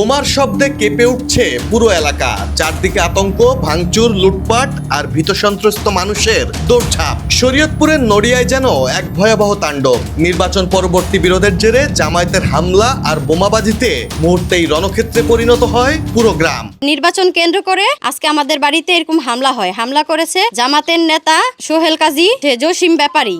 বোমার শব্দে কেঁপে উঠছে পুরো এলাকা। চারদিকে আতঙ্ক, ভাঙচুর, লুটপাট আর ভীতসন্ত্রস্ত মানুষের দৌড়ঝাঁপ। শরীয়তপুরের নড়িয়ায় যেন এক ভয়াবহ তাণ্ডব। নির্বাচন পরবর্তী বিরোধের জেরে জামায়াতের হামলা আর বোমাবাজিতে মুহূর্তেই রণক্ষেত্রে পরিণত হয় পুরো গ্রাম। নির্বাচন কেন্দ্র করে আজকে আমাদের বাড়িতে এরকম হামলা হয়। হামলা করেছে জামাতের নেতা সোহেল কাজী, জসিম ব্যাপারী,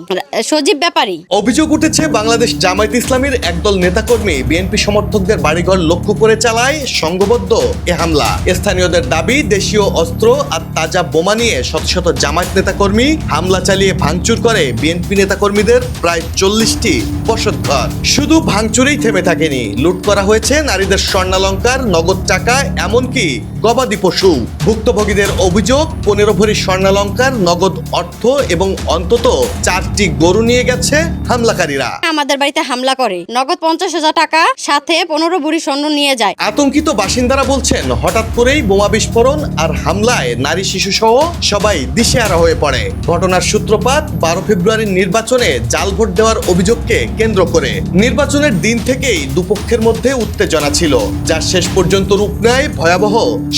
সজীব ব্যাপারী। অভিযোগ উঠেছে বাংলাদেশ জামায়াত ইসলামীর একদল নেতাকর্মী বিএনপি সমর্থকদের বাড়িঘর লক্ষ্য করে চালায় সংঘবদ্ধ এ হামলা। স্থানীয়দের দাবি, দেশীয় অস্ত্র আর তাজা বোমা নিয়ে শত শত জামায়াত নেতাকর্মী হামলা চালিয়ে ভাঙচুর করে বিএনপি নেতাকর্মীদের প্রায় 40টি বসতঘর। শুধু ভাঙচুরেই থেমে থাকেনি, লুট করা হয়েছে নারীদের স্বর্ণালংকার, নগদ টাকা, এমনকি গবাদি পশু। ভুক্তভোগীদের অভিযোগ, 15 ভরি স্বর্ণালংকার, নগদ অর্থ এবং অন্তত 4টি গরু নিয়ে গেছে হামলাকারীরা। আমাদের বাড়িতে হামলা করে, নগদ 50,000 টাকা সাথে 15 ভরি স্বর্ণ নিয়ে যায়। আতঙ্কিত বাসিন্দারা বলছেন, হঠাৎ করেই বোমা বিস্ফোরণ আর হামলায় নারী শিশু সহ সবাই দিশেহারা হয়ে পড়ে। ঘটনার সূত্রপাত 12 ফেব্রুয়ারির নির্বাচনে জাল ভোট দেওয়ার অভিযোগকে কেন্দ্র করে। নির্বাচনের দিন থেকেই দুপক্ষের মধ্যে উত্তেজনা ছিল, যা শেষ পর্যন্ত রূপ নেয় ভয়াবহ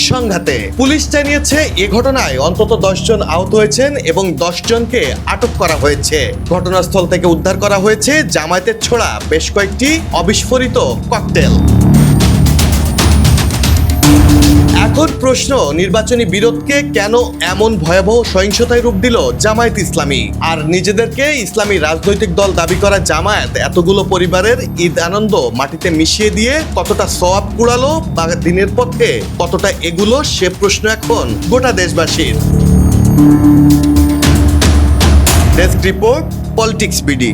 সংঘাতে। পুলিশ জানিয়েছে এ ঘটনায় অন্তত 10 জন আহত হয়েছেন এবং 10 জনকে আটক করা হয়েছে। ঘটনাস্থল থেকে উদ্ধার করা হয়েছে জামায়াতের ছোড়া বেশ কয়েকটি অবিস্ফোরিত ককটেল। এখন প্রশ্ন, নির্বাচনী বিরোধকে কেন এমন ভয়াবহ সহিংসতায় রূপ দিল জামায়াত ইসলামী? আর নিজেদেরকে ইসলামী রাজনৈতিক দল দাবি করা জামায়াত এতগুলো পরিবারের ঈদ আনন্দ মাটিতে মিশিয়ে দিয়ে কতটা সওয়াব কুড়ালো বা দিনের পথে কতটা এগুলো, সে প্রশ্ন এখন গোটা দেশবাসীর। Desk report, politics BD.